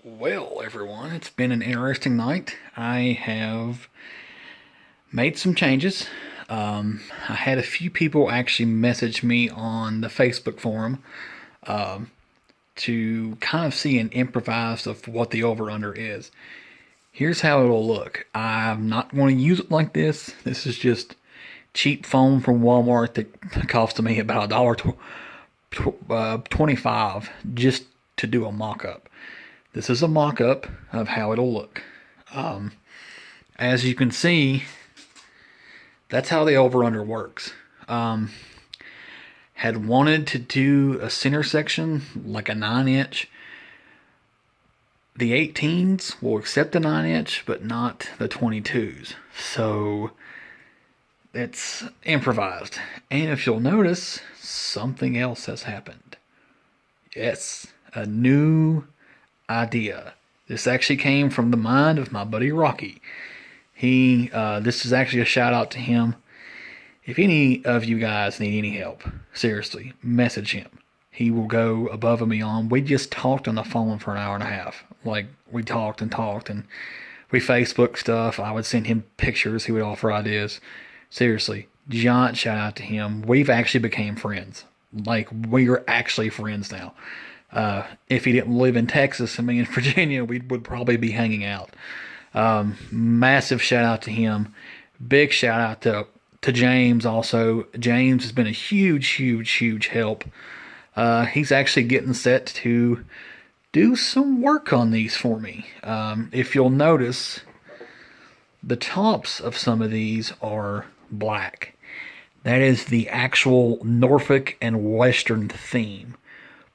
Well, everyone, it's been an interesting night. I have made some changes. I had a few people actually message me on the Facebook forum to kind of see an improvised of what the over under is. Here's how it'll look. I'm not going to use it like this. This is just cheap foam from Walmart that cost me about a dollar 25 just to do a mock-up. This is a mock-up of how it'll look. As you can see, that's how the over-under works. Had wanted to do a center section, like a 9-inch. The 18s will accept the 9-inch, but not the 22s. So, it's improvised. And if you'll notice, something else has happened. Yes, a new idea. This actually came from the mind of my buddy Rocky. This is actually a shout out to him. If any of you guys need any help, seriously, message him. He will go above and beyond. We just talked on the phone for an hour and a half. Like, we talked and we Facebook stuff. I would send him pictures. He would offer ideas. Seriously, giant shout out to him. We've actually became friends. Like, we are actually friends now. If he didn't live in Texas and me in Virginia, we would probably be hanging out. Massive shout out to him. Big shout out to James also. James has been a huge help. He's actually getting set to do some work on these for me. If you'll notice, the tops of some of these are black. That is the actual Norfolk and Western theme.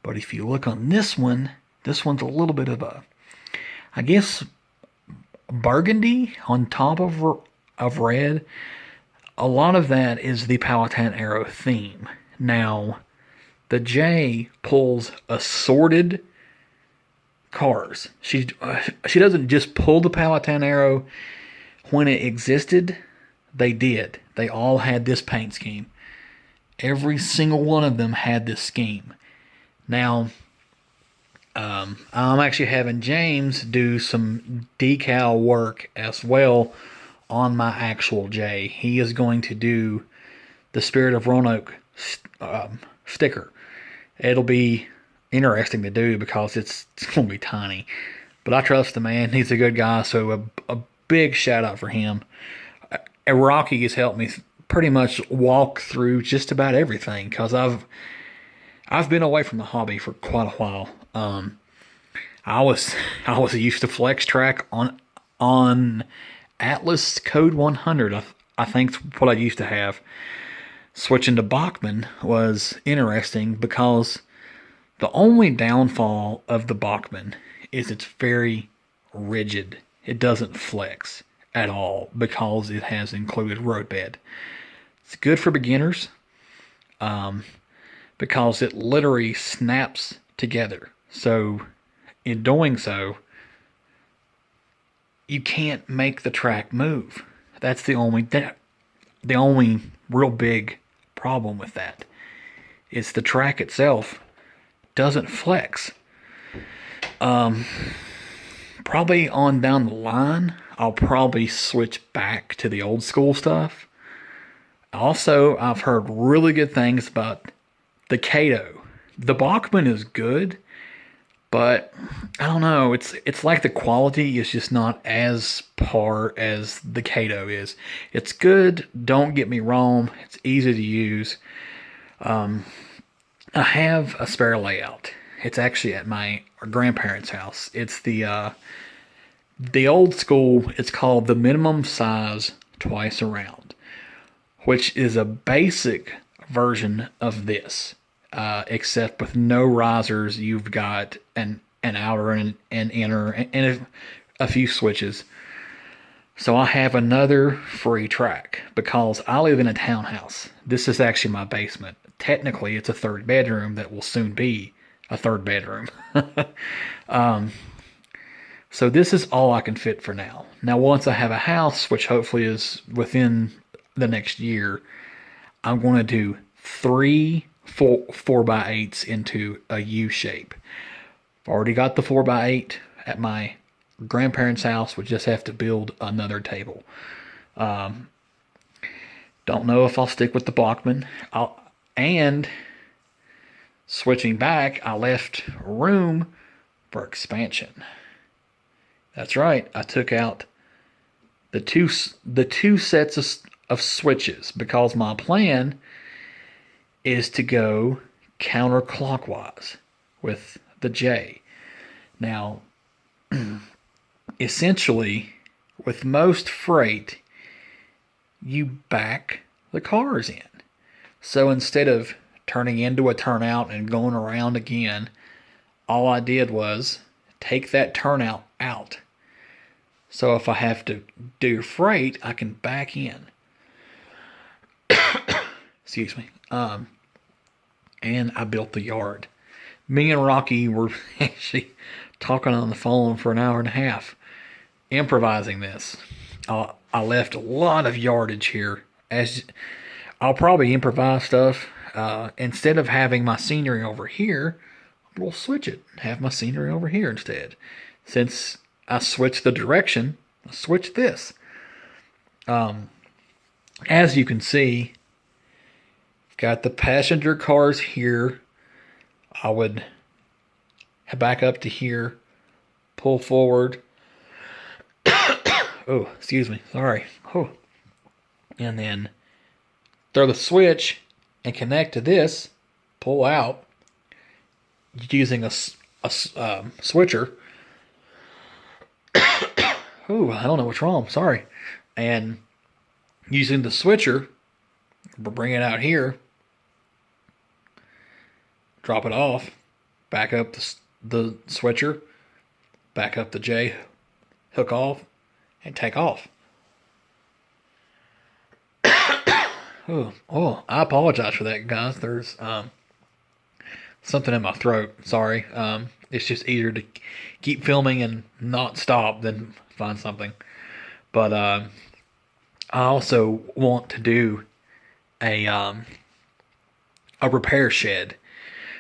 But if you look on this one's a little bit of a, I guess, burgundy on top of red. A lot of that is the Powhatan Arrow theme. Now, the J pulls assorted cars. She doesn't just pull the Powhatan Arrow. When it existed, they did. They all had this paint scheme. Every single one of them had this scheme. Now, I'm actually having James do some decal work as well on my actual J. He is going to do the Spirit of Roanoke sticker. It'll be interesting to do because it's going to be tiny. But I trust the man. He's a good guy, so a big shout out for him. Rocky has helped me pretty much walk through just about everything because I've been away from the hobby for quite a while. I was used to flex track on Atlas Code 100. I think what I used to have. Switching to Bachmann was interesting because the only downfall of the Bachmann is it's very rigid. It doesn't flex at all because it has included roadbed. It's good for beginners. Because it literally snaps together. So, in doing so, you can't make the track move. That's the only real big problem with that. Is the track itself doesn't flex. Probably on down the line, I'll probably switch back to the old school stuff. Also, I've heard really good things about the Kato. The Bachmann is good, but I don't know. It's like the quality is just not as par as the Kato is. It's good. Don't get me wrong. It's easy to use. I have a spare layout. It's actually at my grandparents' house. It's the old school. It's called the minimum size twice around, which is a basic version of this. Except with no risers, you've got an outer and an inner and a few switches. So I have another free track because I live in a townhouse. This is actually my basement. Technically, it's a third bedroom that will soon be a third bedroom. So this is all I can fit for now. Now, once I have a house, which hopefully is within the next year, I'm going to do 3 4x8s into a U shape. I've already got the 4x8 at my grandparents' house. We just have to build another table. Don't know if I'll stick with the Bachmann. And switching back, I left room for expansion. That's right. I took out the two sets of switches because my plan is to go counterclockwise with the J. Now, essentially, with most freight, you back the cars in. So instead of turning into a turnout and going around again, all I did was take that turnout out. So if I have to do freight, I can back in. Excuse me. And I built the yard. Me and Rocky were actually talking on the phone for an hour and a half, improvising this. I left a lot of yardage here. As I'll probably improvise stuff. Instead of having my scenery over here, we'll switch it. Have my scenery over here instead. Since I switched the direction, I switched this. As you can see, got the passenger cars here. I would back up to here, pull forward. Oh, excuse me. Sorry. Oh. And then throw the switch and connect to this, pull out using a switcher. Oh, I don't know what's wrong. Sorry. And using the switcher, bring it out here, drop it off, back up the switcher, back up the J, hook off, and take off. Oh, I apologize for that, guys. There's something in my throat. Sorry. It's just easier to keep filming and not stop than find something. But I also want to do a repair shed.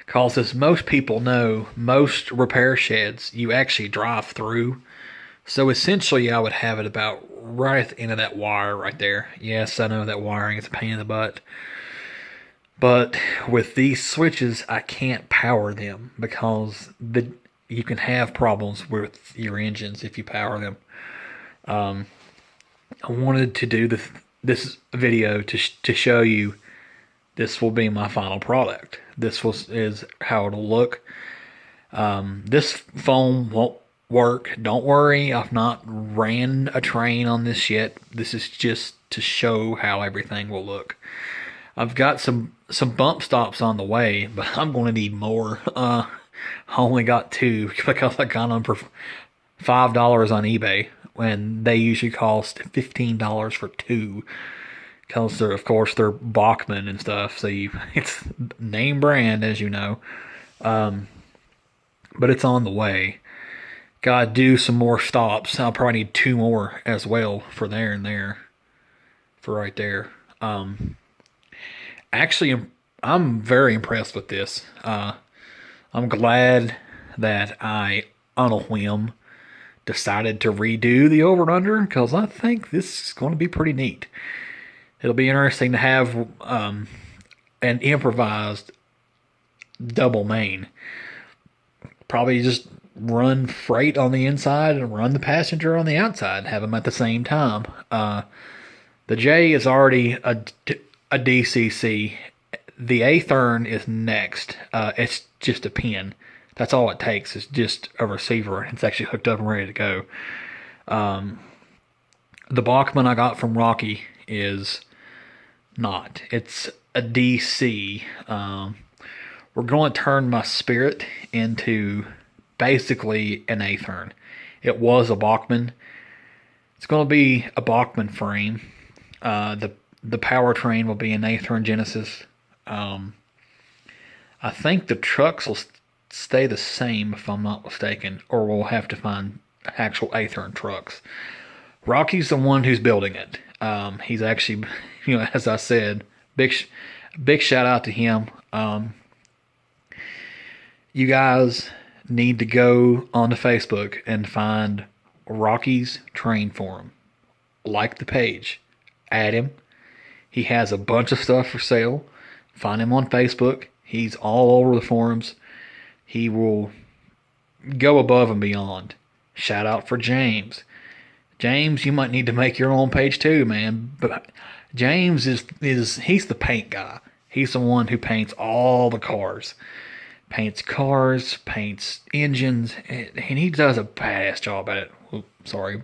Because as most people know, most repair sheds you actually drive through. So essentially I would have it about right at the end of that wire right there. Yes, I know that wiring is a pain in the butt. But with these switches, I can't power them because you can have problems with your engines if you power them. I wanted to do this video to show you this will be my final product. This is how it'll look. This foam won't work. Don't worry, I've not ran a train on this yet. This is just to show how everything will look. I've got some bump stops on the way, but I'm going to need more. I only got 2 because I got them for $5 on eBay when they usually cost $15 for 2. Because they're Bachmann and stuff, so it's name brand, as you know. But it's on the way. Gotta do some more stops. I'll probably need 2 more as well for there and there. For right there. Actually, I'm very impressed with this. I'm glad that I, on a whim, decided to redo the over and under, because I think this is going to be pretty neat. It'll be interesting to have an improvised double main. Probably just run freight on the inside and run the passenger on the outside. Have them at the same time. The J is already a DCC. The A-Thurn is next. It's just a pin. That's all it takes. It's just a receiver. It's actually hooked up and ready to go. The Bachmann I got from Rocky is not. It's a DC. We're going to turn my Spirit into basically an A-Thurn. It was a Bachmann. It's going to be a Bachmann frame. The powertrain will be an A-Thurn Genesis. I think the trucks will stay the same if I'm not mistaken, or we'll have to find actual A-Thurn trucks. Rocky's the one who's building it. He's actually, as I said, big shout out to him. You guys need to go onto Facebook and find Rocky's Train Forum. Like the page. Add him. He has a bunch of stuff for sale. Find him on Facebook. He's all over the forums. He will go above and beyond. Shout out for James. James, you might need to make your own page too, man. But James he's the paint guy. He's the one who paints all the cars. Paints cars, paints engines, and he does a badass job at it. Oops, sorry.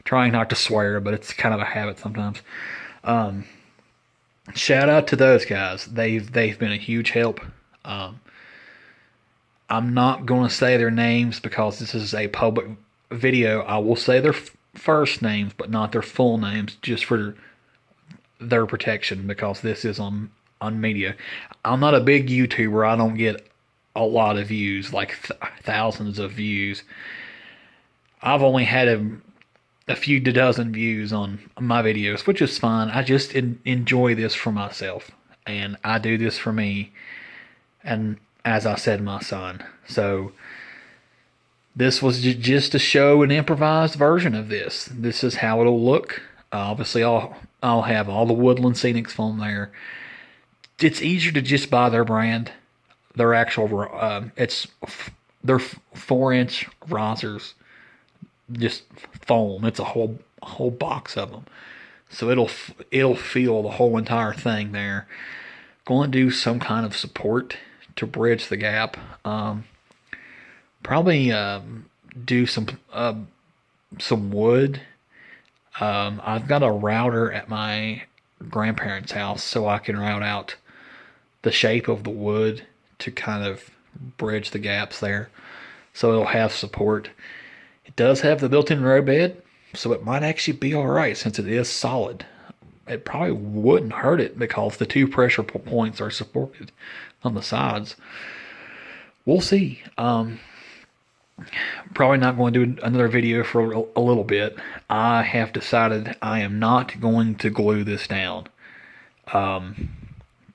Trying not to swear, but it's kind of a habit sometimes. Shout out to those guys. They've been a huge help. I'm not going to say their names because this is a public video. I will say their first names, but not their full names, just for their protection, because this is on media. I'm not a big YouTuber. I don't get a lot of views, like thousands of views. I've only had a few dozen views on my videos, which is fine. I just enjoy this for myself, and I do this for me, and as I said, my son. So this was just to show an improvised version of this. This is how it'll look. Obviously, I'll have all the Woodland Scenics foam there. It's easier to just buy their brand, their actual. They're 4-inch risers, just foam. It's a whole box of them, so it'll feel the whole entire thing there. Going to do some kind of support to bridge the gap. Probably do some wood. I've got a router at my grandparents' house, so I can route out the shape of the wood to kind of bridge the gaps there, so it'll have support. It does have the built-in road bed, so it might actually be alright since it is solid. It probably wouldn't hurt it because the 2 pressure points are supported on the sides. We'll see. Probably not going to do another video for a little bit. I have decided I am not going to glue this down.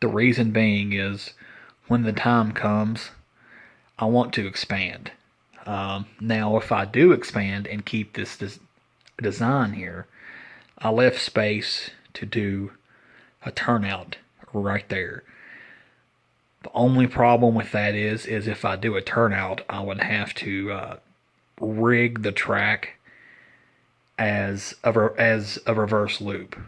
The reason being is when the time comes, I want to expand. Now, if I do expand and keep this design here, I left space to do a turnout right there. The only problem with that is if I do a turnout, I would have to rig the track as a reverse loop.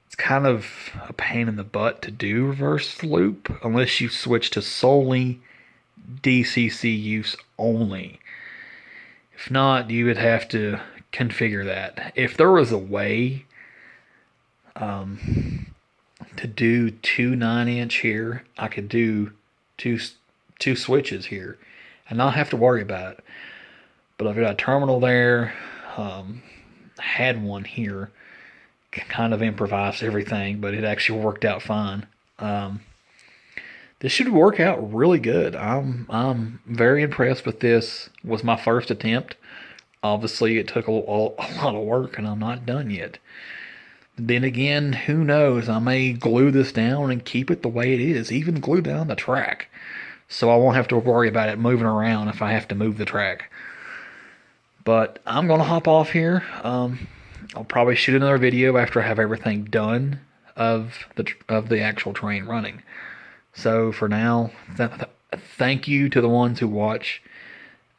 It's kind of a pain in the butt to do reverse loop unless you switch to solely DCC use only. If not, you would have to configure that. If there was a way to do 2 9-inch here, I could do two switches here and not have to worry about it. But I've got a terminal there, had one here, kind of improvised everything, but it actually worked out fine. This should work out really good. I'm very impressed with this. It was my first attempt. Obviously, it took a lot of work, and I'm not done yet. Then again, who knows? I may glue this down and keep it the way it is, even glue down the track, so I won't have to worry about it moving around if I have to move the track. But I'm going to hop off here. I'll probably shoot another video after I have everything done of the actual train running. So for now, thank you to the ones who watch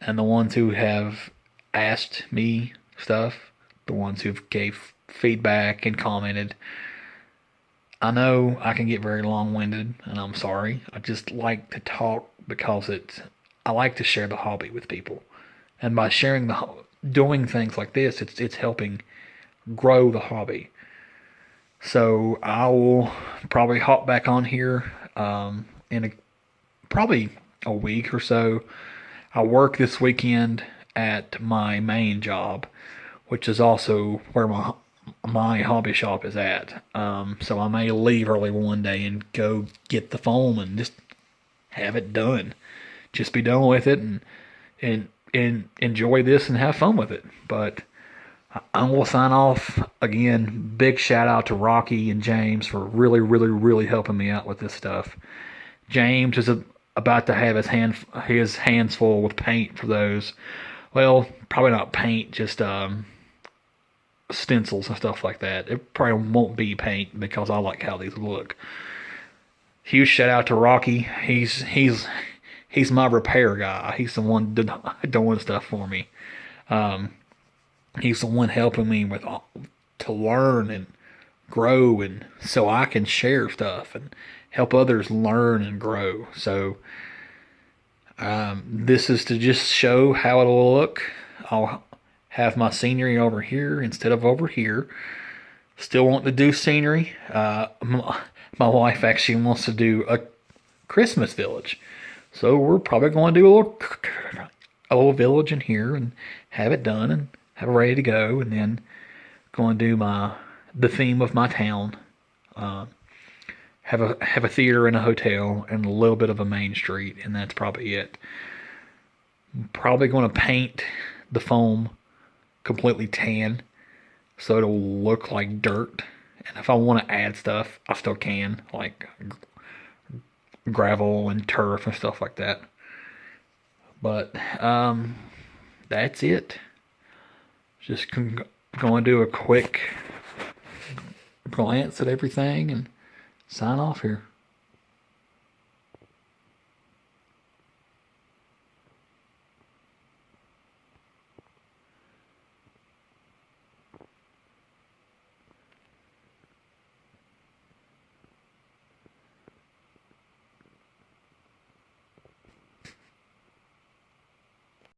and the ones who have asked me stuff, the ones who've gave feedback and commented. I know I can get very long-winded, and I'm sorry. I just like to talk because I like to share the hobby with people, and by sharing doing things like this, it's helping grow the hobby. So I will probably hop back on here in probably a week or so. I work this weekend at my main job, which is also where my hobby shop is at. So I may leave early one day and go get the foam and just have it done. Just be done with it and enjoy this and have fun with it. But I'm going to sign off. Again, big shout out to Rocky and James for really, really, really helping me out with this stuff. James is about to have his hands full with paint for those. Well, probably not paint, just stencils and stuff like that. It probably won't be paint because I like how these look. Huge shout out to Rocky. He's my repair guy. He's the one doing stuff for me. He's the one helping me to learn and grow, and so I can share stuff and help others learn and grow. So this is to just show how it'll look. I'll have my scenery over here instead of over here. Still want to do scenery. My wife actually wants to do a Christmas village, so we're probably going to do a little village in here and have it done and have it ready to go, and then going to do the theme of my town. Have a theater and a hotel and a little bit of a main street, and that's probably it. I'm probably going to paint the foam completely tan so it'll look like dirt. And if I want to add stuff, I still can, like gravel and turf and stuff like that. But that's it. Just going to do a quick glance at everything and sign off here.